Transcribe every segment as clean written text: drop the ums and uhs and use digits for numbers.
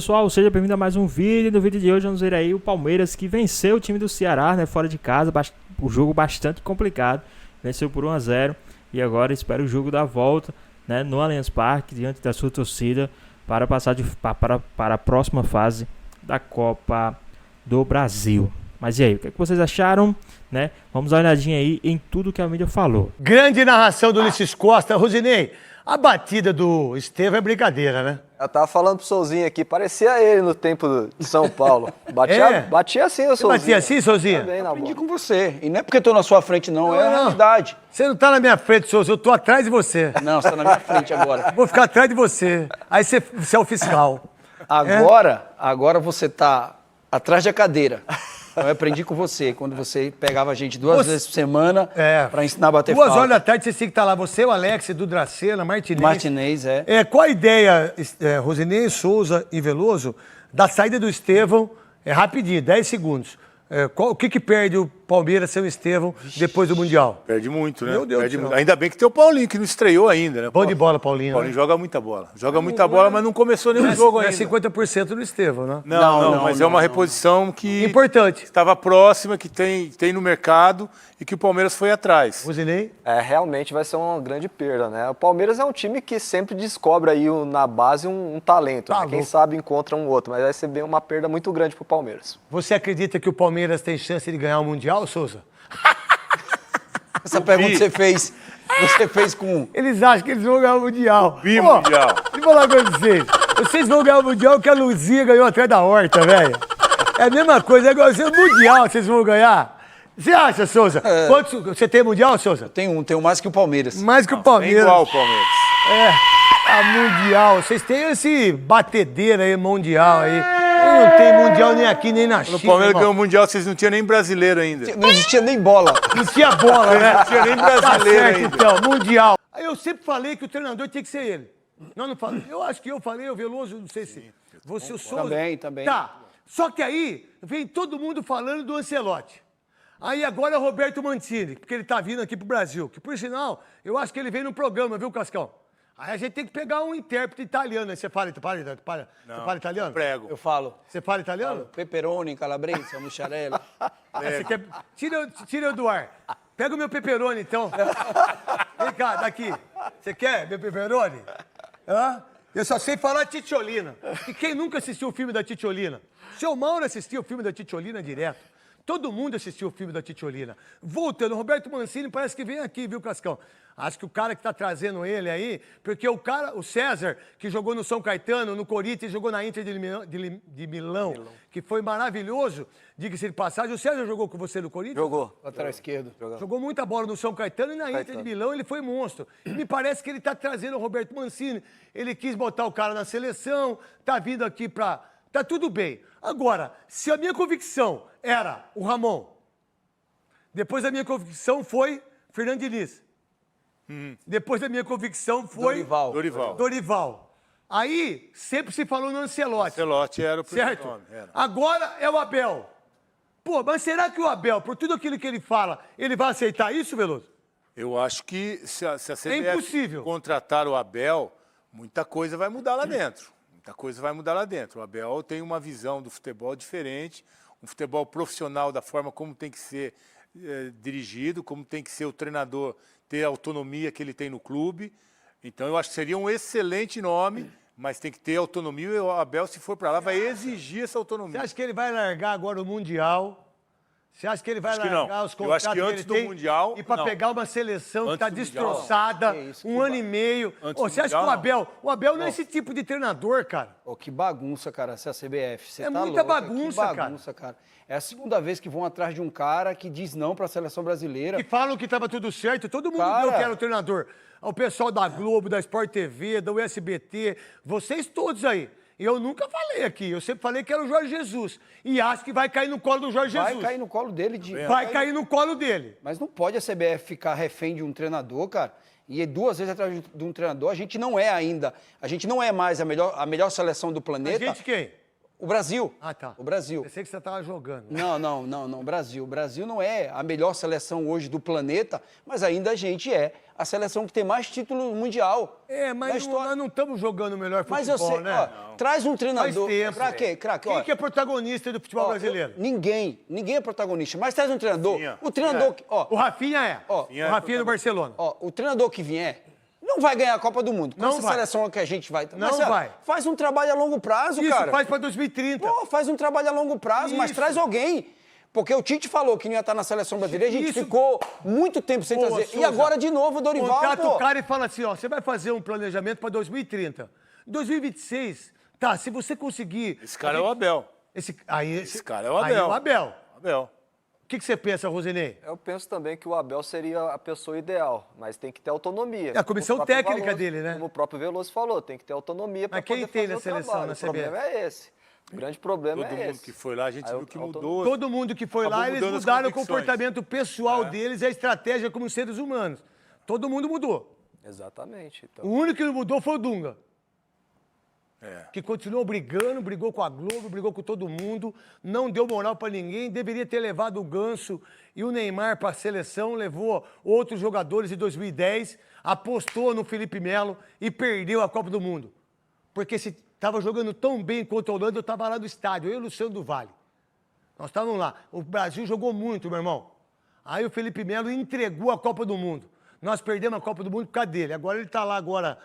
Pessoal, seja bem-vindo a mais um vídeo. No vídeo de hoje vamos ver aí o Palmeiras que venceu o time do Ceará, né, fora de casa, o jogo bastante complicado, venceu por 1-0 e agora espera o jogo da volta, né, no Allianz Parque, diante da sua torcida, para passar para a próxima fase da Copa do Brasil. Mas e aí, o que vocês acharam? Né? Vamos dar uma olhadinha aí em tudo que a mídia falou. Grande narração do Ulisses Costa. Rosinei, a batida do Estevão é brincadeira, né? Eu tava falando pro Souzinho aqui, parecia ele no tempo de São Paulo. Batia assim o Souzinho. Batia assim, Souzinho? Também, na Aprendi bola. com você. E não é porque eu tô na sua frente, não. É a realidade. Você não tá na minha frente, Souza, eu tô atrás de você. Não, você tá na minha frente agora. Vou ficar atrás de você. Aí você é o fiscal. Agora você tá atrás da cadeira. Eu aprendi com você, quando você pegava a gente duas vezes por semana pra ensinar a bater 2 falta. horas da tarde você tinha que estar lá. Você, o Alex, Edu Dracena, Martinez. Martinez, é. Qual a ideia, Rosinei, Souza e Veloso, da saída do Estevão? Rapidinho, 10 segundos. O que perde o Palmeiras sem o Estevão depois do Mundial? Perde muito, né? Meu Deus Perde do céu. muito. Ainda bem que tem o Paulinho, que não estreou ainda, né? Bom de bola, Paulinho. Paulinho Né? joga muita bola. Joga muita bola, mas não começou nenhum jogo ainda. É 50% do Estevão, né? Não, mas é uma reposição que Importante. estava próxima, que tem no mercado e que o Palmeiras foi atrás. Rosinei? Realmente vai ser uma grande perda, né? O Palmeiras é um time que sempre descobre aí na base um talento. Tá Né? Quem louco. sabe encontra um outro, mas vai ser bem uma perda muito grande pro Palmeiras. Você acredita que o Palmeiras tem chance de ganhar o Mundial, Souza? Essa pergunta você fez com... Eles acham que eles vão ganhar o Mundial. Bimundial. Deixa eu falar uma coisa pra vocês. Vocês vão ganhar o Mundial que a Luzia ganhou atrás da horta, velho. É a mesma coisa, é igual o Mundial vocês vão ganhar. Você acha, Souza? Quantos, você tem Mundial, Souza? Tenho mais que o Palmeiras. Mais que o É Palmeiras. igual o Palmeiras. A Mundial. Vocês têm esse batedeira aí, Mundial aí. E não tem Mundial nem aqui, nem na China. Quando o Palmeiras irmão. ganhou o Mundial, vocês não tinham nem brasileiro ainda. Não existia nem bola. Não tinha bola, né? Não tinha nem Tá brasileiro certo, ainda. então, Mundial. Aí eu sempre falei que o treinador tinha que ser ele. Não falei. Eu acho que eu falei, o Veloso, não sei se você, o Souza. Também. Tá. Só que aí vem todo mundo falando do Ancelotti. Aí agora é o Roberto Mancini, porque ele tá vindo aqui pro Brasil. Que, por sinal, eu acho que ele vem no programa, viu, Cascão? Aí a gente tem que pegar um intérprete italiano. Aí você fala italiano? Prego. Eu falo. Você fala italiano? Pepperoni, calabresa, mussarela. Você quer... Tira eu do ar. Pega o meu pepperoni, então. Vem cá, daqui. Você quer meu pepperoni? Hã? Eu só sei falar Titiolina. E quem nunca assistiu o filme da Titiolina? Seu Mauro assistiu o filme da Titiolina direto. Todo mundo assistiu o filme da Titiolina. Voltando, Roberto Mancini parece que vem aqui, viu, Cascão? Acho que o cara que tá trazendo ele aí, porque o César, que jogou no São Caetano, no Corinthians, jogou na Inter de Milão, que foi maravilhoso, diga-se de passagem. O César jogou com você no Corinthians? Jogou. Lateral esquerdo. Jogou muita bola no São Caetano e na Inter de Milão ele foi monstro. E me parece que ele tá trazendo o Roberto Mancini. Ele quis botar o cara na seleção, tá vindo aqui pra... Tá tudo bem. Agora, se a minha convicção era o Ramon, depois a minha convicção foi Fernando Diniz. Depois da minha convicção foi Dorival. Aí sempre se falou no Ancelotti. Ancelotti era o primeiro Certo? nome. Era. Agora é o Abel. Pô, mas será que o Abel, por tudo aquilo que ele fala, ele vai aceitar isso, Veloso? Eu acho que se a CBF impossível. contratar o Abel, muita coisa vai mudar lá dentro. Muita coisa vai mudar lá dentro. O Abel tem uma visão do futebol diferente, um futebol profissional da forma como tem que ser dirigido, como tem que ser o treinador ter a autonomia que ele tem no clube. Então eu acho que seria um excelente nome, mas tem que ter autonomia e o Abel, se for para lá, vai exigir essa Você autonomia. acha que ele vai largar agora o Mundial? Você acha que ele vai Acho que largar não. os Eu contratos acho que antes ele do tem Mundial, e para não. pegar uma seleção que Antes está do Mundial, destroçada, Que isso, um ano e meio. Antes Ô, do você acha que Mundial, o Abel não é esse tipo de treinador, cara? Ô, que bagunça, cara, essa CBF. Você É tá muita louco, bagunça, que bagunça, cara. É a segunda vez que vão atrás de um cara que diz não pra seleção brasileira. Que falam que estava tudo certo, todo mundo Cara. deu que era o treinador. O pessoal da Globo, da Sport TV, da USBT, vocês todos aí. E eu nunca falei aqui, eu sempre falei que era o Jorge Jesus. E acho que vai cair no colo do Jorge Vai Jesus. cair no colo dele. Vai cair no colo dele. Mas não pode a CBF ficar refém de um treinador, cara. E 2 vezes atrás de um treinador, a gente não é ainda. A gente não é mais a melhor seleção do A planeta. gente quem? O Brasil. Ah, tá. O Brasil. Pensei que você tava jogando. Não, Brasil. O Brasil não é a melhor seleção hoje do planeta, mas ainda a gente é a seleção que tem mais título mundial. Mas nós não estamos jogando o melhor futebol, mas eu sei, né? Traz um treinador. Faz tempo. Pra quê, craque? Quem que é protagonista do futebol brasileiro? Ninguém é protagonista, mas traz um treinador. Rafinha. O treinador... O Rafinha é. Ó, o Rafinha do Barcelona. O treinador que vier não vai ganhar a Copa do Mundo. Com Não essa vai. seleção que a gente vai... Não vai. Faz um trabalho a longo prazo, Isso, cara. faz pra 2030. Pô, faz um trabalho a longo prazo, mas Isso. traz alguém. Porque o Tite falou que não ia estar na seleção brasileira, a gente ficou muito tempo sem trazer. Souza, E agora, de novo, o Dorival, contrata o cara e fala assim, ó, você vai fazer um planejamento pra 2030. 2026, tá, se você conseguir... Esse cara é o Abel. Esse cara é o Aí Abel. é o Abel. Abel. O que você pensa, Rosinei? Eu penso também que o Abel seria a pessoa ideal, mas tem que ter autonomia. É a comissão Como o próprio técnica Veloso- dele, né? Como o próprio Veloso falou, tem que ter autonomia para Mas quem poder tem fazer na o seleção, trabalho. na O problema CBF? é esse. O grande problema Todo é mundo esse. que foi lá, a gente Aí viu que o mudou. Todo mundo que foi Acabou lá, eles mudando as mudaram o convicções. comportamento pessoal deles e a estratégia como seres humanos. Todo mundo mudou. Exatamente. Então, O único que não mudou foi o Dunga. É. Que continuou brigando, brigou com a Globo, brigou com todo mundo, não deu moral pra ninguém, deveria ter levado o Ganso e o Neymar pra seleção, levou outros jogadores em 2010, apostou no Felipe Melo e perdeu a Copa do Mundo. Porque se estava jogando tão bem contra a Holanda, eu estava lá no estádio, eu e o Luciano do Vale. Nós estávamos lá. O Brasil jogou muito, meu irmão. Aí o Felipe Melo entregou a Copa do Mundo. Nós perdemos a Copa do Mundo por causa dele. Agora ele está lá agora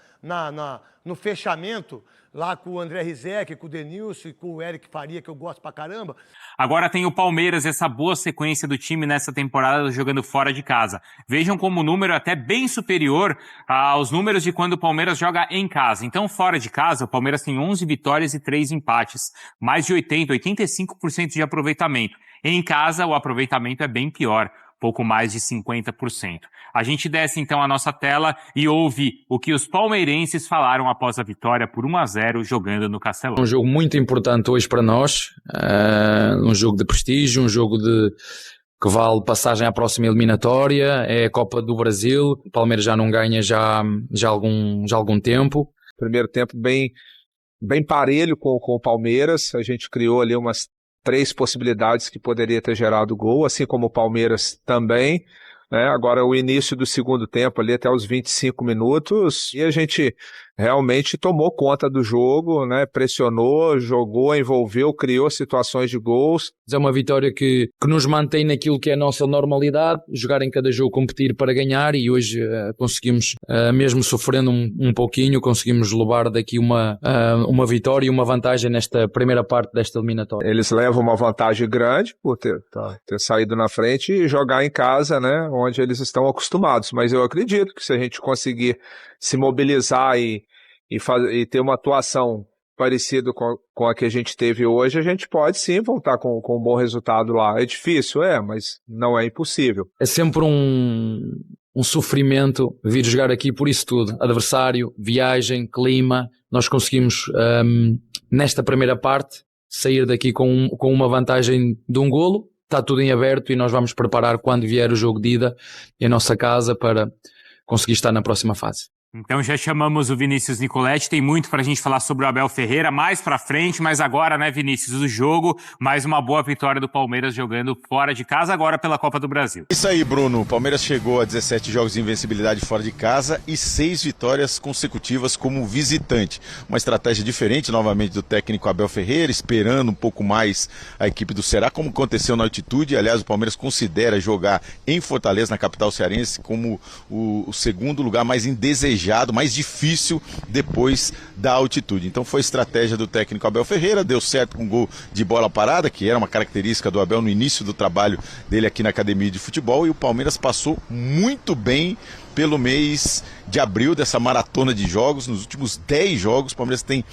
no fechamento, lá com o André Rizek, com o Denilson e com o Eric Faria, que eu gosto pra caramba. Agora tem o Palmeiras, essa boa sequência do time nessa temporada jogando fora de casa. Vejam como o número é até bem superior aos números de quando o Palmeiras joga em casa. Então, fora de casa, o Palmeiras tem 11 vitórias e 3 empates. Mais de 85% de aproveitamento. Em casa, o aproveitamento é bem pior. Pouco mais de 50%. A gente desce então a nossa tela e ouve o que os palmeirenses falaram após a vitória por 1-0 jogando no Castelão. Um jogo muito importante hoje para nós, um jogo de prestígio, um jogo que vale passagem à próxima eliminatória, é a Copa do Brasil, o Palmeiras já não ganha já há algum tempo. Primeiro tempo bem parelho com o Palmeiras, a gente criou ali umas 3 possibilidades que poderia ter gerado gol, assim como o Palmeiras também, né? Agora o início do segundo tempo ali até os 25 minutos e a gente realmente tomou conta do jogo, né? Pressionou, jogou, envolveu, criou situações de gols. É uma vitória que nos mantém naquilo que é a nossa normalidade, jogar em cada jogo, competir para ganhar e hoje conseguimos, mesmo sofrendo um pouquinho, conseguimos levar daqui uma vitória e uma vantagem nesta primeira parte desta eliminatória. Eles levam uma vantagem grande por ter saído na frente e jogar em casa, né? Onde eles estão acostumados, mas eu acredito que se a gente conseguir se mobilizar e ter uma atuação parecida com a que a gente teve hoje, a gente pode sim voltar com um bom resultado lá. É difícil, mas não é impossível. É sempre um sofrimento vir jogar aqui por isso tudo. Adversário, viagem, clima. Nós conseguimos, nesta primeira parte, sair daqui com uma vantagem de um golo. Está tudo em aberto e nós vamos preparar quando vier o jogo de ida em nossa casa para conseguir estar na próxima fase. Então já chamamos o Vinícius Nicoletti, tem muito pra gente falar sobre o Abel Ferreira, mais pra frente, mas agora, né, Vinícius, o jogo, mais uma boa vitória do Palmeiras jogando fora de casa, agora pela Copa do Brasil. Isso aí, Bruno, o Palmeiras chegou a 17 jogos de invencibilidade fora de casa e 6 vitórias consecutivas como visitante. Uma estratégia diferente, novamente, do técnico Abel Ferreira, esperando um pouco mais a equipe do Ceará, como aconteceu na altitude. Aliás, o Palmeiras considera jogar em Fortaleza, na capital cearense, como o segundo lugar mais indesejado, mais difícil depois da altitude. Então foi estratégia do técnico Abel Ferreira, deu certo com um gol de bola parada, que era uma característica do Abel no início do trabalho dele aqui na academia de futebol, e o Palmeiras passou muito bem pelo mês de abril dessa maratona de jogos. Nos últimos 10 jogos, o Palmeiras tem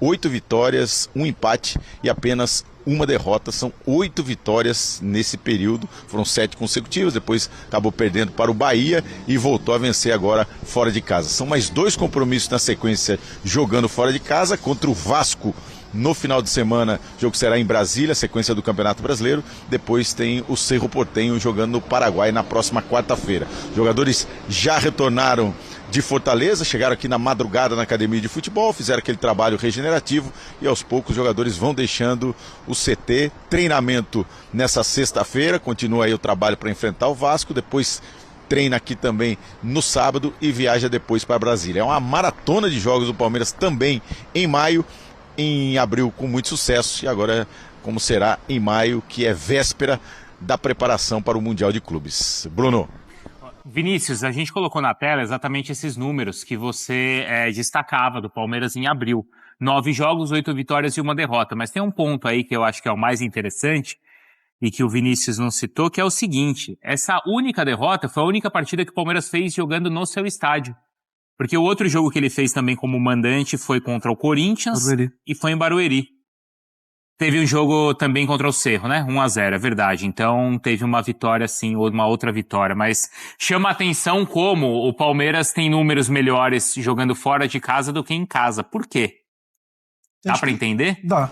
8 vitórias, 1 empate e apenas 1 derrota. São 8 vitórias nesse período, foram 7 consecutivas, depois acabou perdendo para o Bahia e voltou a vencer agora fora de casa. São mais 2 compromissos na sequência jogando fora de casa, contra o Vasco no final de semana. O jogo será em Brasília, sequência do Campeonato Brasileiro. Depois tem o Cerro Porteño jogando no Paraguai na próxima quarta-feira. Jogadores já retornaram de Fortaleza, chegaram aqui na madrugada na academia de futebol, fizeram aquele trabalho regenerativo e aos poucos os jogadores vão deixando o CT. Treinamento nessa sexta-feira, continua aí o trabalho para enfrentar o Vasco, depois treina aqui também no sábado e viaja depois para Brasília. É uma maratona de jogos do Palmeiras também em maio, em abril com muito sucesso e agora como será em maio, que é véspera da preparação para o Mundial de Clubes. Bruno. Vinícius, a gente colocou na tela exatamente esses números que você destacava do Palmeiras em abril. 9 jogos, 8 vitórias e 1 derrota. Mas tem um ponto aí que eu acho que é o mais interessante e que o Vinícius não citou, que é o seguinte: essa única derrota foi a única partida que o Palmeiras fez jogando no seu estádio. Porque o outro jogo que ele fez também como mandante foi contra o Corinthians e foi em Barueri. Teve um jogo também contra o Cerro, né? 1-0, é verdade. Então teve uma vitória sim, ou uma outra vitória. Mas chama a atenção como o Palmeiras tem números melhores jogando fora de casa do que em casa. Por quê? Dá pra entender? Dá.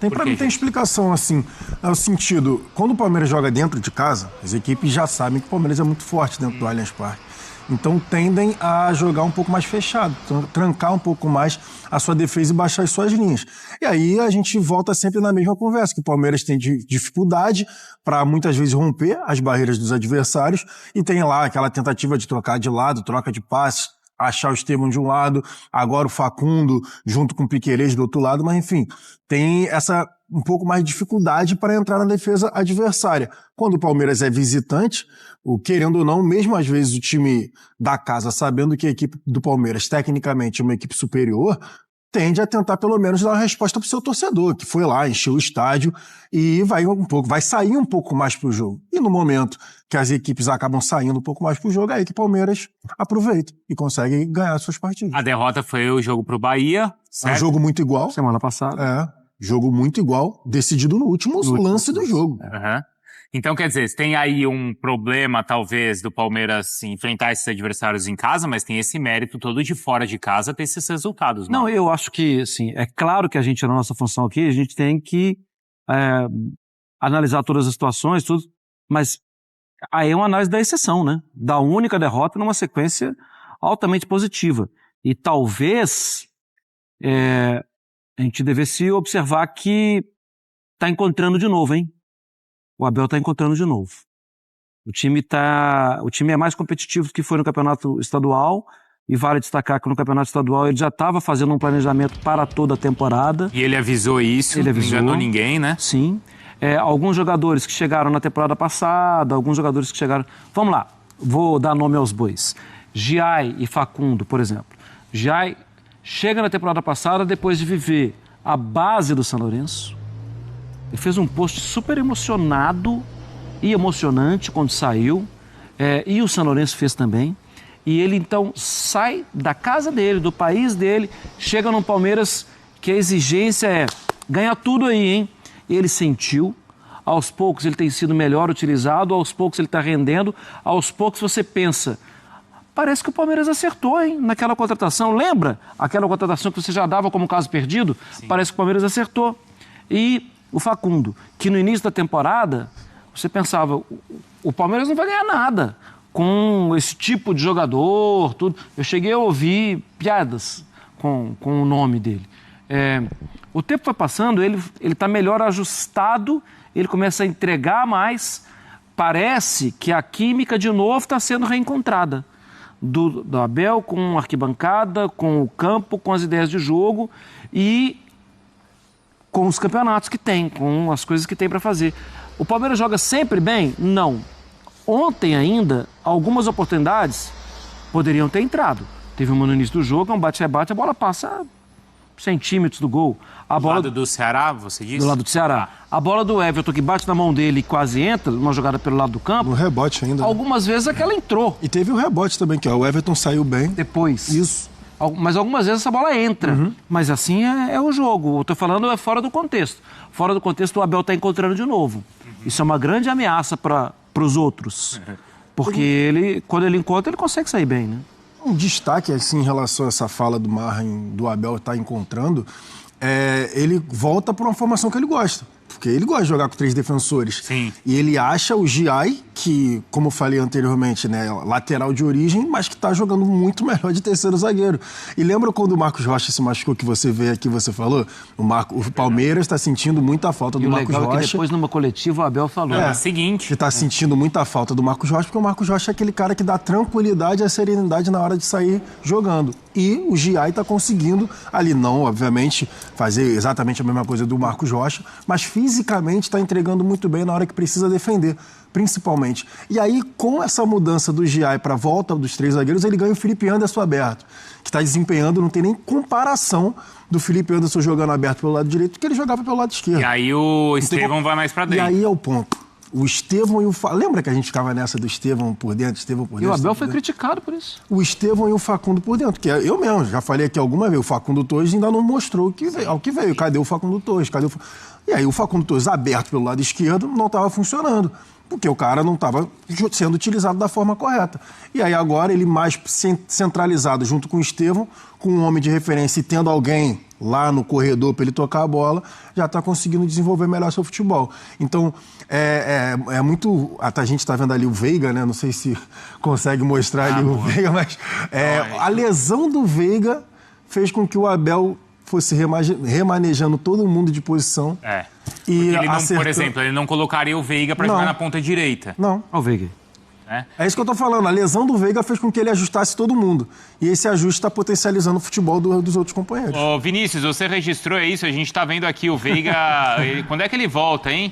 Pra mim tem explicação, assim, no sentido, quando o Palmeiras joga dentro de casa, as equipes já sabem que o Palmeiras é muito forte dentro do Allianz Parque. Então tendem a jogar um pouco mais fechado, trancar um pouco mais a sua defesa e baixar as suas linhas. E aí a gente volta sempre na mesma conversa, que o Palmeiras tem dificuldade para muitas vezes romper as barreiras dos adversários e tem lá aquela tentativa de trocar de lado, troca de passes, achar o Estevão de um lado, agora o Facundo junto com o Piquerez do outro lado, mas enfim, tem essa um pouco mais de dificuldade para entrar na defesa adversária. Quando o Palmeiras é visitante, querendo ou não, mesmo às vezes o time da casa, sabendo que a equipe do Palmeiras tecnicamente é uma equipe superior, tende a tentar pelo menos dar uma resposta para o seu torcedor, que foi lá, encheu o estádio e vai sair um pouco mais para o jogo. E no momento que as equipes acabam saindo um pouco mais para o jogo, é aí que o Palmeiras aproveita e consegue ganhar suas partidas. A derrota foi o jogo pro Bahia, certo? É um jogo muito igual. Semana passada. Jogo muito igual, decidido no último lance do jogo. Então, quer dizer, tem aí um problema, talvez, do Palmeiras enfrentar esses adversários em casa, mas tem esse mérito todo de fora de casa ter esses resultados. Não, eu acho que, assim, é claro que a gente, na nossa função aqui, a gente tem que analisar todas as situações, tudo, mas aí é uma análise da exceção, né? Da única derrota numa sequência altamente positiva. E talvez a gente devesse observar que tá encontrando de novo, hein? O Abel tá encontrando de novo. O time é mais competitivo do que foi no campeonato estadual, e vale destacar que no campeonato estadual ele já estava fazendo um planejamento para toda a temporada. E ele avisou isso, não enganou ninguém, né? Sim. Alguns jogadores que chegaram na temporada passada, alguns jogadores que chegaram... Vamos lá, vou dar nome aos bois. Giai e Facundo, por exemplo. Giai chega na temporada passada depois de viver a base do São Lourenço. Ele fez um post super emocionado e emocionante quando saiu, e o São Lourenço fez também. E ele então sai da casa dele, do país dele, chega no Palmeiras que a exigência é ganhar tudo aí, hein? Ele sentiu, aos poucos ele tem sido melhor utilizado, aos poucos ele está rendendo, aos poucos você pensa, parece que o Palmeiras acertou, hein, naquela contratação. Lembra aquela contratação que você já dava como caso perdido? Sim. Parece que o Palmeiras acertou. E o Facundo, que no início da temporada, você pensava, o Palmeiras não vai ganhar nada com esse tipo de jogador, tudo. Eu cheguei a ouvir piadas com o nome dele. O tempo foi passando, ele está melhor ajustado, ele começa a entregar mais. Parece que a química de novo está sendo reencontrada. Do Abel com a arquibancada, com o campo, com as ideias de jogo e com os campeonatos que tem, com as coisas que tem para fazer. O Palmeiras joga sempre bem? Não. Ontem ainda, algumas oportunidades poderiam ter entrado. Teve uma no início do jogo, um bate-rebate, a bola passa centímetros do gol. Do lado do Ceará, você disse? Do lado do Ceará. A bola do Everton, que bate na mão dele e quase entra, uma jogada pelo lado do campo. No rebote ainda. Algumas vezes aquela entrou. E teve o rebote também, que o Everton saiu bem. Depois. Isso. Mas algumas vezes essa bola entra. Uhum. Mas assim é o jogo. Eu tô falando fora do contexto. Fora do contexto, o Abel está encontrando de novo. Isso é uma grande ameaça para os outros. Porque quando ele encontra, ele consegue sair bem, né? Um destaque, assim, em relação a essa fala do Marra, do Abel estar encontrando, ele volta para uma formação que ele gosta. Porque ele gosta de jogar com 3 defensores. Sim. E ele acha o Giai, que, como eu falei anteriormente, né, lateral de origem, mas que tá jogando muito melhor de terceiro zagueiro. E lembra quando o Marcos Rocha se machucou, que você veio aqui, você falou? O Palmeiras está sentindo muita falta do Marcos Rocha. E o legal é que depois, numa coletiva, o Abel falou. É o seguinte. Que está sentindo muita falta do Marcos Rocha, porque o Marcos Rocha é aquele cara que dá tranquilidade e serenidade na hora de sair jogando. E o Giai está conseguindo, ali não, obviamente, fazer exatamente a mesma coisa do Marcos Rocha, mas fisicamente está entregando muito bem na hora que precisa defender, principalmente. E aí, com essa mudança do Giai para a volta dos 3 zagueiros, ele ganha o Felipe Anderson aberto, que está desempenhando, não tem nem comparação do Felipe Anderson jogando aberto pelo lado direito, que ele jogava pelo lado esquerdo. E aí o Estevão vai mais para dentro. E aí é o ponto. O Estevão e o Facundo... Lembra que a gente ficava nessa do Estevão por dentro, Estevão por dentro? E o Abel foi criticado por isso. O Estevão e o Facundo por dentro, que eu mesmo já falei aqui alguma vez, o Facundo Torres ainda não mostrou o que veio. Cadê o Facundo Torres? E aí o Facundo Torres aberto pelo lado esquerdo não estava funcionando, porque o cara não estava sendo utilizado da forma correta. E aí agora ele mais centralizado junto com o Estevão, com um homem de referência e tendo alguém lá no corredor para ele tocar a bola, já está conseguindo desenvolver melhor seu futebol. Então, é muito... A gente está vendo ali o Veiga, né? Não sei se consegue mostrar ali o Veiga, mas a lesão do Veiga fez com que o Abel fosse remanejando todo mundo de posição. E ele não, por exemplo, ele não colocaria o Veiga para jogar na ponta direita. Não. Olha o Veiga. É isso que eu tô falando. A lesão do Veiga fez com que ele ajustasse todo mundo. E esse ajuste está potencializando o futebol dos outros companheiros. Ô, Vinícius, você registrou isso? A gente tá vendo aqui o Veiga... Quando é que ele volta, hein?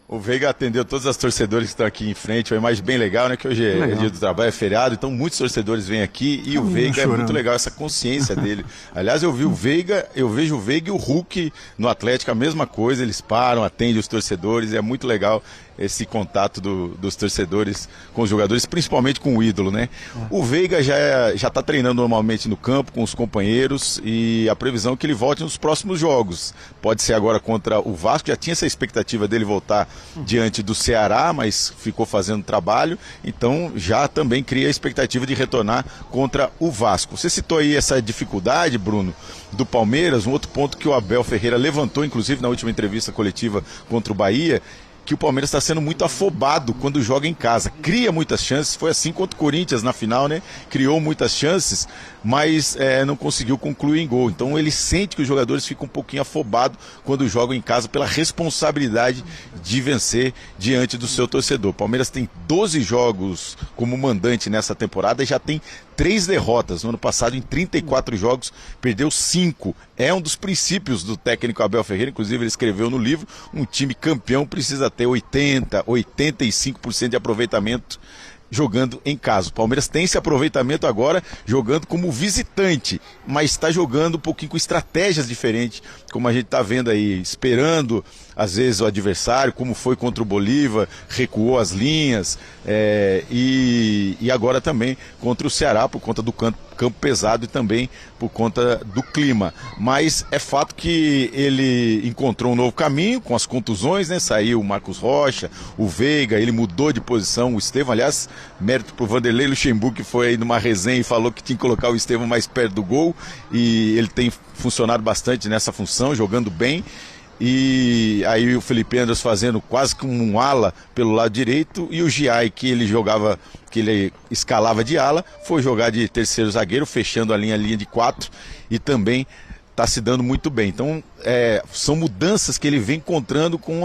O Veiga atendeu todos os torcedores que estão aqui em frente, uma imagem bem legal, né? Que hoje é dia do trabalho, é feriado, então muitos torcedores vêm aqui e o Veiga é muito legal, essa consciência dele. Aliás, eu vejo o Veiga e o Hulk no Atlético, a mesma coisa, eles param, atendem os torcedores, é muito legal esse contato dos torcedores com os jogadores, principalmente com o ídolo, né? O Veiga já está treinando normalmente no campo com os companheiros e a previsão é que ele volte nos próximos jogos. Pode ser agora contra o Vasco, já tinha essa expectativa dele voltar diante do Ceará, mas ficou fazendo trabalho, então já também cria a expectativa de retornar contra o Vasco. Você citou aí essa dificuldade, Bruno, do Palmeiras, um outro ponto que o Abel Ferreira levantou, inclusive na última entrevista coletiva contra o Bahia, que o Palmeiras está sendo muito afobado quando joga em casa. Cria muitas chances, foi assim contra o Corinthians na final, né? Criou muitas chances, mas não conseguiu concluir em gol. Então ele sente que os jogadores ficam um pouquinho afobados quando jogam em casa pela responsabilidade de vencer diante do seu torcedor. O Palmeiras tem 12 jogos como mandante nessa temporada e já tem 3 derrotas. No ano passado, em 34 jogos, perdeu 5. É um dos princípios do técnico Abel Ferreira, inclusive ele escreveu no livro, um time campeão precisa ter 80%, 85% de aproveitamento jogando em casa. O Palmeiras tem esse aproveitamento agora jogando como visitante, mas está jogando um pouquinho com estratégias diferentes, como a gente está vendo aí, esperando às vezes o adversário, como foi contra o Bolívar, recuou as linhas, e agora também contra o Ceará, por conta do campo pesado e também por conta do clima. Mas é fato que ele encontrou um novo caminho com as contusões, né? Saiu o Marcos Rocha, o Veiga, ele mudou de posição, o Estevão, aliás, mérito pro Vanderlei Luxemburgo, que foi aí numa resenha e falou que tinha que colocar o Estevão mais perto do gol, e ele tem funcionado bastante nessa função, jogando bem. E aí o Felipe Anderson fazendo quase como um ala pelo lado direito, e o Giai, que ele jogava, que ele escalava de ala, foi jogar de terceiro zagueiro, fechando a linha de 4, e também está se dando muito bem. Então são mudanças que ele vem encontrando com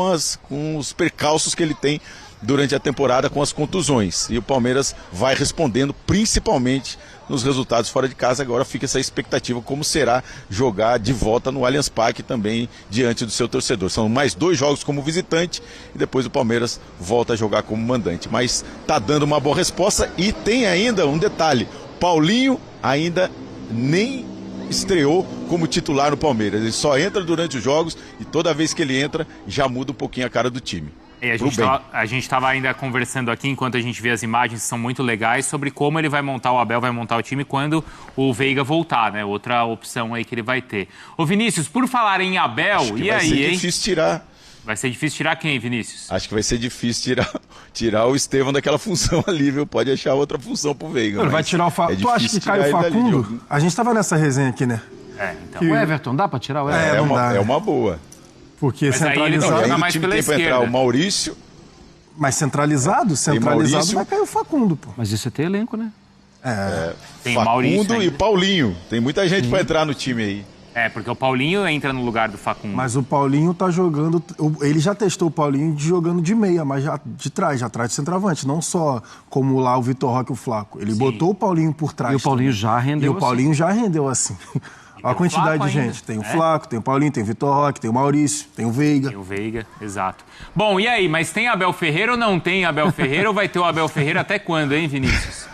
os percalços que ele tem durante a temporada com as contusões, e o Palmeiras vai respondendo principalmente nos resultados fora de casa. Agora fica essa expectativa como será jogar de volta no Allianz Parque também diante do seu torcedor. São mais 2 jogos como visitante e depois o Palmeiras volta a jogar como mandante, mas está dando uma boa resposta. E tem ainda um detalhe: Paulinho ainda nem estreou como titular no Palmeiras, ele só entra durante os jogos e toda vez que ele entra já muda um pouquinho a cara do time. E a gente estava ainda conversando aqui, enquanto a gente vê as imagens que são muito legais, sobre como ele vai montar, o Abel vai montar o time quando o Veiga voltar, né? Outra opção aí que ele vai ter. Ô Vinícius, por falar em Abel, e aí, hein? Difícil tirar Vai ser difícil tirar quem, Vinícius? Acho que vai ser difícil tirar o Estevão daquela função ali, viu? Pode achar outra função pro Veiga. Ele vai tirar o Facundo. Tu acha que cai o Facundo? A gente tava nessa resenha aqui, né? Então. Que... O Everton, dá pra tirar o Everton? É uma boa. Porque mas centralizado... aí ele Aí mais o time pela tem pra entrar esquerda. o Maurício. Mas centralizado vai cair o Facundo, pô. Mas isso é ter elenco, né? Tem o Maurício Facundo e ainda. Paulinho. Tem muita gente pra entrar no time aí. Porque o Paulinho entra no lugar do Facundo. Mas o Paulinho tá jogando... Ele já testou o Paulinho jogando de meia, mas já de trás de centroavante. Não só como lá o Vitor Roque e o Flaco. Ele botou o Paulinho por trás. E o Paulinho também. já rendeu E o Paulinho já rendeu assim. Olha a quantidade de gente. Tem o Flaco, tem o Paulinho, tem o Vitor Roque, tem o Maurício, tem o Veiga. Tem o Veiga, exato. Bom, e aí, mas tem Abel Ferreira ou não tem Abel Ferreira? Ou vai ter o Abel Ferreira até quando, hein, Vinícius?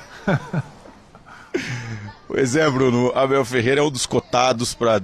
Pois é, Bruno, Abel Ferreira é um dos cotados para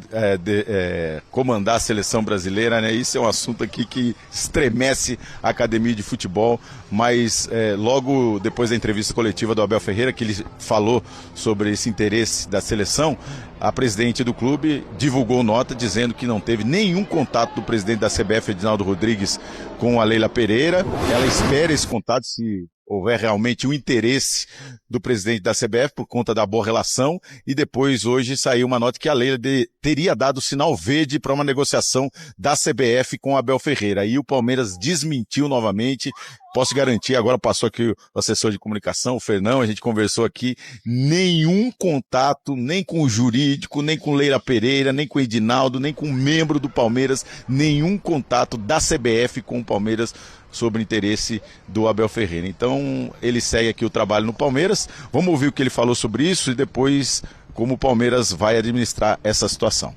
comandar a seleção brasileira, né? Isso é um assunto aqui que estremece a academia de futebol, mas logo depois da entrevista coletiva do Abel Ferreira, que ele falou sobre esse interesse da seleção, a presidente do clube divulgou nota dizendo que não teve nenhum contato do presidente da CBF, Edinaldo Rodrigues, com a Leila Pereira. Ela espera esse contato se houver realmente um interesse do presidente da CBF por conta da boa relação, e depois hoje saiu uma nota que a Leila teria dado sinal verde para uma negociação da CBF com Abel Ferreira. Aí o Palmeiras desmentiu novamente. Posso garantir, agora passou aqui o assessor de comunicação, o Fernão, a gente conversou aqui, nenhum contato, nem com o jurídico, nem com Leila Pereira, nem com o Edinaldo, nem com um membro do Palmeiras, nenhum contato da CBF com o Palmeiras sobre o interesse do Abel Ferreira. Então, ele segue aqui o trabalho no Palmeiras. Vamos ouvir o que ele falou sobre isso e depois como o Palmeiras vai administrar essa situação.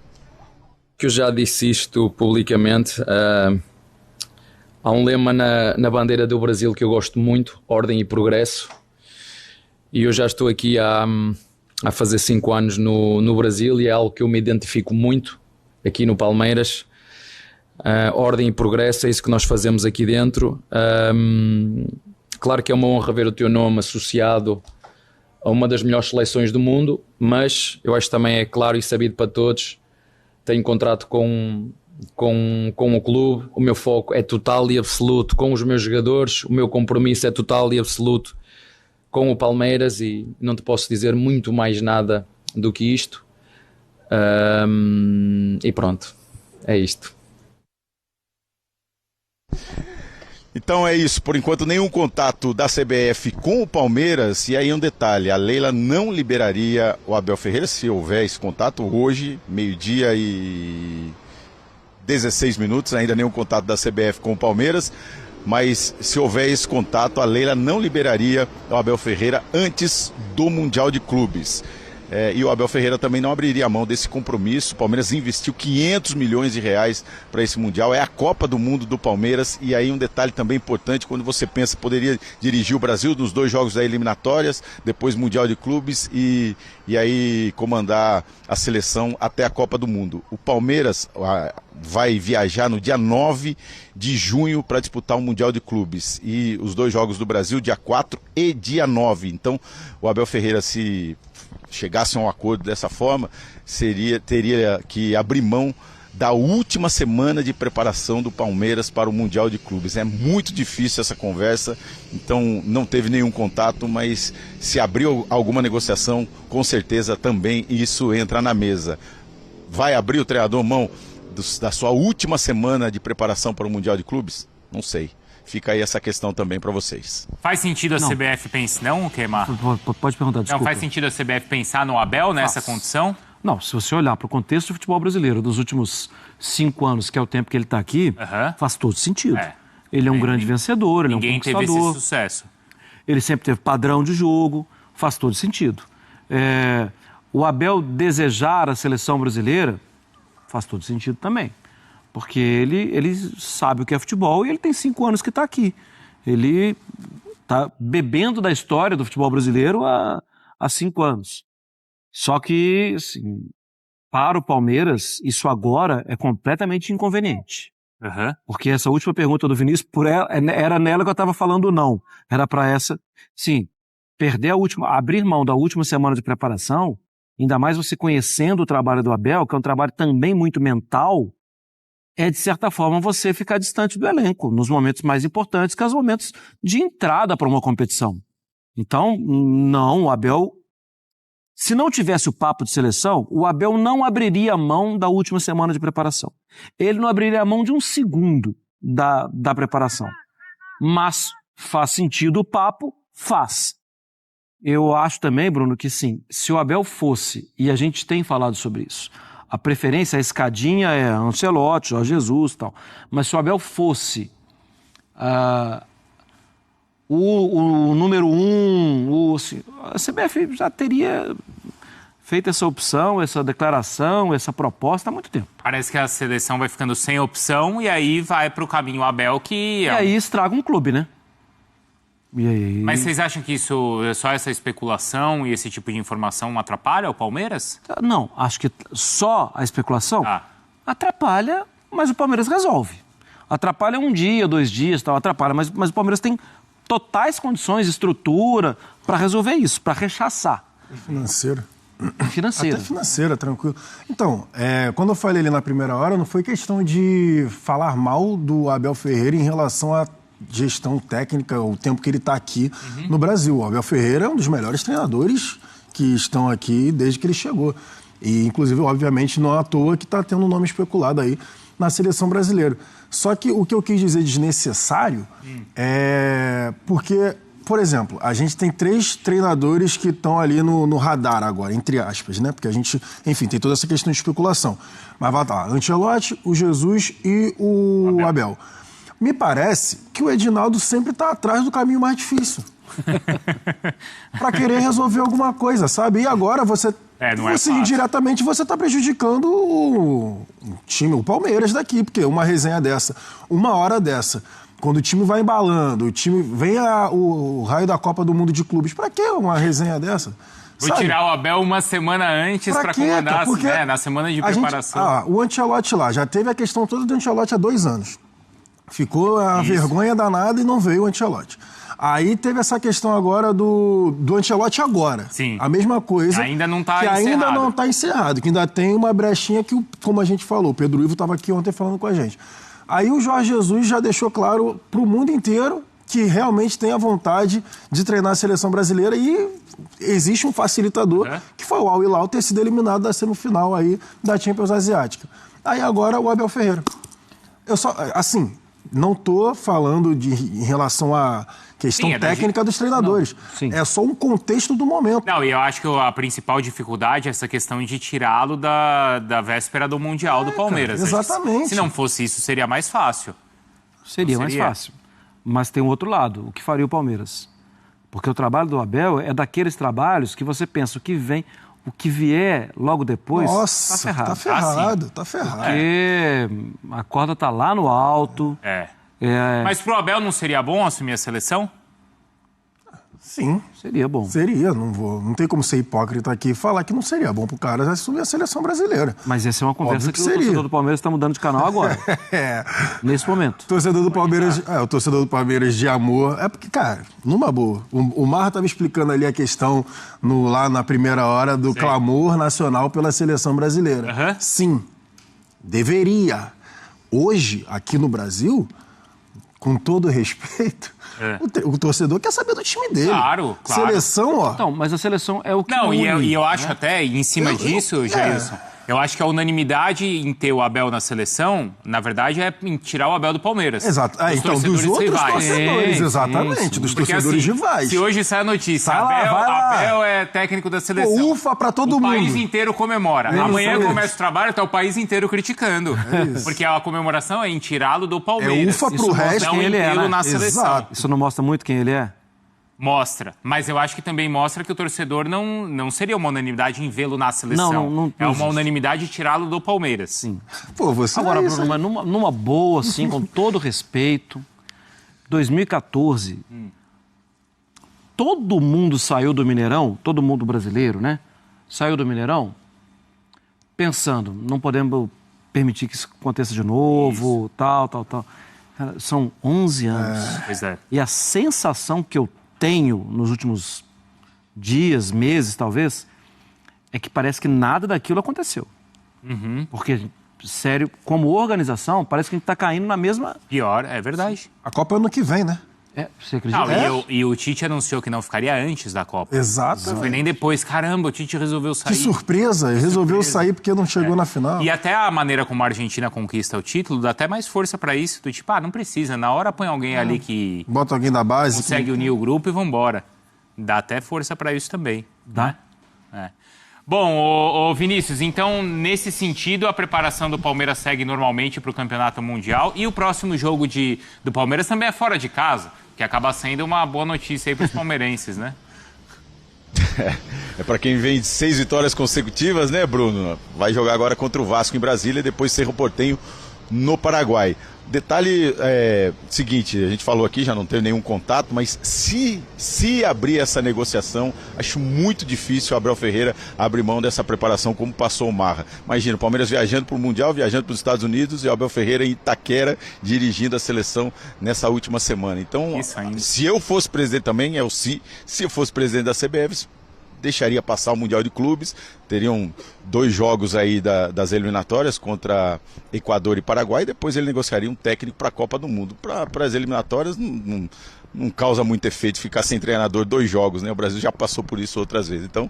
Que eu já disse isto publicamente. Há um lema na bandeira do Brasil que eu gosto muito, ordem e progresso. E eu já estou aqui há fazer 5 anos no Brasil e é algo que eu me identifico muito aqui no Palmeiras. Ordem e progresso, é isso que nós fazemos aqui dentro. Claro que é uma honra ver o teu nome associado a uma das melhores seleções do mundo, mas eu acho que também é claro e sabido para todos, tenho contrato com o clube, o meu foco é total e absoluto com os meus jogadores, o meu compromisso é total e absoluto com o Palmeiras e não te posso dizer muito mais nada do que isto. E pronto, é isto. Então é isso, por enquanto nenhum contato da CBF com o Palmeiras, e aí um detalhe, a Leila não liberaria o Abel Ferreira se houver esse contato hoje, 12h e 16 minutos, ainda nenhum contato da CBF com o Palmeiras, mas se houver esse contato, a Leila não liberaria o Abel Ferreira antes do Mundial de Clubes. E o Abel Ferreira também não abriria a mão desse compromisso. O Palmeiras investiu 500 milhões de reais para esse Mundial. É a Copa do Mundo do Palmeiras. E aí um detalhe também importante, quando você pensa, poderia dirigir o Brasil nos 2 jogos da eliminatórias, depois Mundial de Clubes e aí comandar a seleção até a Copa do Mundo. O Palmeiras vai viajar no dia 9 de junho para disputar o Mundial de Clubes. E os 2 jogos do Brasil, dia 4 e dia 9. Então, o Abel Ferreira, se chegasse a um acordo dessa forma, teria que abrir mão da última semana de preparação do Palmeiras para o Mundial de Clubes. É muito difícil essa conversa, então não teve nenhum contato, mas se abriu alguma negociação, com certeza também isso entra na mesa. Vai abrir o treinador mão da sua última semana de preparação para o Mundial de Clubes? Não sei. Fica aí essa questão também para vocês. Faz sentido a CBF pensar... Não, Queimar? Pode perguntar, desculpa. Não, faz sentido a CBF pensar no Abel nessa condição? Não, se você olhar para o contexto do futebol brasileiro dos últimos 5 anos, que é o tempo que ele está aqui, faz todo sentido. Ele é um grande vencedor, ele é um conquistador. Ninguém teve esse sucesso. Ele sempre teve padrão de jogo, faz todo sentido. O Abel desejar a seleção brasileira faz todo sentido também. Porque ele sabe o que é futebol e ele tem 5 anos que está aqui. Ele está bebendo da história do futebol brasileiro há 5 anos. Só que, assim, para o Palmeiras, isso agora é completamente inconveniente. Porque essa última pergunta do Vinícius, era nela que eu estava falando não. Era para essa... Sim, abrir mão da última semana de preparação, ainda mais você conhecendo o trabalho do Abel, que é um trabalho também muito mental, é, de certa forma, você ficar distante do elenco, nos momentos mais importantes, que são os momentos de entrada para uma competição. Então, não, o Abel... Se não tivesse o papo de seleção, o Abel não abriria a mão da última semana de preparação. Ele não abriria a mão de um segundo da preparação. Mas faz sentido o papo? Faz. Eu acho também, Bruno, que sim, se o Abel fosse, e a gente tem falado sobre isso, a preferência, a escadinha é Ancelotti, Jorge Jesus e tal, mas se o Abel fosse o número 1, a CBF já teria feito essa opção, essa declaração, essa proposta há muito tempo. Parece que a seleção vai ficando sem opção e aí vai para o caminho Abel que... E aí estraga um clube, né? E aí... Mas vocês acham que isso, só essa especulação e esse tipo de informação atrapalha o Palmeiras? Não, acho que só a especulação atrapalha, mas o Palmeiras resolve. Atrapalha 1 dia, 2 dias, tal, atrapalha, mas o Palmeiras tem totais condições, estrutura para resolver isso, para rechaçar. Financeira. Financeira. Até financeira, tranquilo. Então, quando eu falei ali na primeira hora, não foi questão de falar mal do Abel Ferreira em relação à gestão técnica, o tempo que ele está aqui no Brasil. O Abel Ferreira é um dos melhores treinadores que estão aqui desde que ele chegou. E, inclusive, obviamente, não é à toa que está tendo um nome especulado aí na seleção brasileira. Só que o que eu quis dizer desnecessário é porque, por exemplo, a gente tem 3 treinadores que estão ali no radar agora, entre aspas, né? Porque a gente, enfim, tem toda essa questão de especulação. Mas vai lá, Ancelotti, o Jesus e o Abel. Me parece que o Edinaldo sempre está atrás do caminho mais difícil. Para querer resolver alguma coisa, sabe? E agora você indiretamente você está prejudicando o time, o Palmeiras daqui, porque uma resenha dessa, 1 hora dessa, quando o time vai embalando, o time vem o raio da Copa do Mundo de Clubes, para que uma resenha dessa? Vou tirar o Abel uma semana antes para comandar, na semana de preparação. O Ancelotti lá, já teve a questão toda do Ancelotti há 2 anos. Ficou a vergonha danada e não veio o Ancelotti. Aí teve essa questão agora do Ancelotti agora. Sim. A mesma coisa. Ainda não está encerrado. Ainda não está encerrado, que ainda tem uma brechinha que, como a gente falou, o Pedro Ivo estava aqui ontem falando com a gente. Aí o Jorge Jesus já deixou claro para o mundo inteiro que realmente tem a vontade de treinar a seleção brasileira e existe um facilitador, que foi o Al Hilal ter sido eliminado da semifinal aí da Champions Asiática. Aí agora o Abel Ferreira. Eu só, assim, não estou falando em relação à questão técnica dos treinadores. É só um contexto do momento. Não, e eu acho que a principal dificuldade é essa questão de tirá-lo da véspera do Mundial do Palmeiras. Cara, exatamente. Se não fosse isso, seria mais fácil. Seria mais fácil. Mas tem um outro lado, o que faria o Palmeiras? Porque o trabalho do Abel é daqueles trabalhos que você pensa, o que vier logo depois, nossa, tá ferrado. Tá ferrado. Porque a corda tá lá no alto. Mas pro Abel não seria bom assumir a seleção? Sim. Seria bom. Seria, não tem como ser hipócrita aqui e falar que não seria bom pro cara assumir a seleção brasileira. Mas essa é uma conversa que o torcedor do Palmeiras está mudando de canal agora. Nesse momento. O torcedor do Palmeiras de amor. É porque, cara, numa boa. O Marra estava explicando ali a questão lá na primeira hora do clamor nacional pela seleção brasileira. Sim, deveria. Hoje, aqui no Brasil, com todo respeito, o torcedor quer saber do time dele. Claro. Seleção, ó. Então, mas a seleção é o que Não, e eu acho até, em cima disso, Jailson, eu acho que a unanimidade em ter o Abel na seleção, na verdade, é em tirar o Abel do Palmeiras. Exato. Então, dos outros torcedores, exatamente. Dos torcedores rivais. Se hoje sai a notícia, Abel é técnico da seleção. Pô, ufa pra todo mundo. O país inteiro comemora. Amanhã começa o trabalho, tá o país inteiro criticando. Porque a comemoração é em tirá-lo do Palmeiras. Ufa pro resto quem ele é, na seleção. Exato. Isso não mostra muito quem ele é? Mostra, mas eu acho que também mostra que o torcedor não seria uma unanimidade em vê-lo na seleção. Não é uma unanimidade tirá-lo do Palmeiras. Sim. Pô, você agora, Bruno, mas numa boa, assim, com todo respeito, 2014, todo mundo saiu do Mineirão, todo mundo brasileiro, né? Saiu do Mineirão pensando, não podemos permitir que isso aconteça de novo, tal. Cara, são 11 anos. Pois é. E a sensação que eu tenho nos últimos dias, meses, talvez, é que parece que nada daquilo aconteceu. Porque sério, como organização, parece que a gente está caindo na mesma... Pior, é verdade. A Copa é ano que vem, né? Você acredita? Não, e o Tite anunciou que não ficaria antes da Copa. Exato. Não foi nem depois. Caramba, o Tite resolveu sair. Que surpresa, ele resolveu sair porque não chegou na final. E até a maneira como a Argentina conquista o título dá até mais força pra isso. Do tipo, não precisa. Na hora põe alguém ali que bota alguém da base. Consegue unir o grupo e vambora. Dá até força pra isso também. Dá? Bom, ô Vinícius, então, nesse sentido, a preparação do Palmeiras segue normalmente para o Campeonato Mundial e o próximo jogo do Palmeiras também é fora de casa, que acaba sendo uma boa notícia aí para os palmeirenses, né? É para quem vem de 6 vitórias consecutivas, né, Bruno? Vai jogar agora contra o Vasco em Brasília e depois Cerro Porteño no Paraguai. Detalhe seguinte, a gente falou aqui, já não teve nenhum contato, mas se abrir essa negociação, acho muito difícil o Abel Ferreira abrir mão dessa preparação como passou o Marra. Imagina, o Palmeiras viajando para o Mundial, viajando para os Estados Unidos e o Abel Ferreira em Itaquera dirigindo a seleção nessa última semana. Então, se eu fosse presidente também, se eu fosse presidente da CBF, deixaria passar o Mundial de Clubes, teriam 2 jogos aí das eliminatórias contra Equador e Paraguai, e depois ele negociaria um técnico para a Copa do Mundo. Para as eliminatórias não causa muito efeito ficar sem treinador 2 jogos, né? O Brasil já passou por isso outras vezes. Então,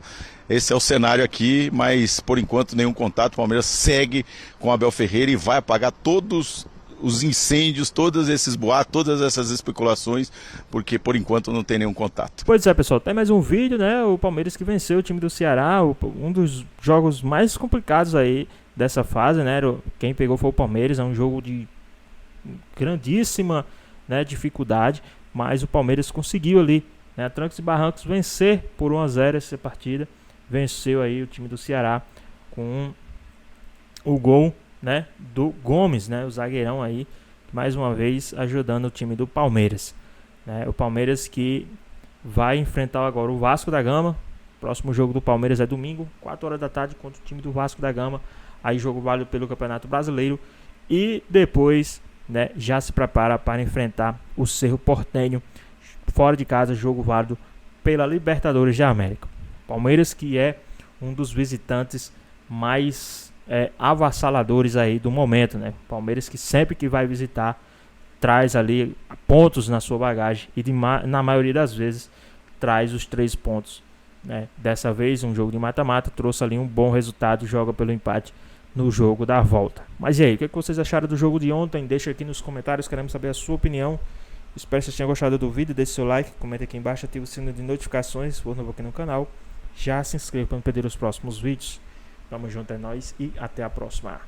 esse é o cenário aqui, mas por enquanto nenhum contato. O Palmeiras segue com o Abel Ferreira e vai apagar todos os incêndios, todos esses boatos, todas essas especulações, porque por enquanto não tem nenhum contato. Pois é, pessoal, tem mais um vídeo, né? O Palmeiras que venceu o time do Ceará, um dos jogos mais complicados aí dessa fase, né? Quem pegou foi o Palmeiras, é um jogo de grandíssima, né, dificuldade, mas o Palmeiras conseguiu ali, né, a trancos e barrancos, vencer por 1-0 essa partida, venceu aí o time do Ceará com o gol, né, do Gomes, né, o zagueirão aí, mais uma vez ajudando o time do Palmeiras, né, o Palmeiras que vai enfrentar agora o Vasco da Gama. Próximo jogo do Palmeiras é domingo, 4 horas da tarde, contra o time do Vasco da Gama, aí jogo válido pelo Campeonato Brasileiro, e depois, né, já se prepara para enfrentar o Cerro Porteño, fora de casa, jogo válido pela Libertadores da América. Palmeiras que é um dos visitantes mais avassaladores aí do momento, né? Palmeiras que sempre que vai visitar traz ali pontos na sua bagagem e na maioria das vezes traz os 3 pontos, né? Dessa vez um jogo de mata-mata trouxe ali um bom resultado, joga pelo empate no jogo da volta. Mas e aí, o que vocês acharam do jogo de ontem? Deixa aqui nos comentários, queremos saber a sua opinião. Espero que vocês tenham gostado do vídeo, deixe seu like, comente aqui embaixo, ative o sino de notificações se for novo aqui no canal. Já se inscreva para não perder os próximos vídeos. Tamo junto, é nóis e até a próxima.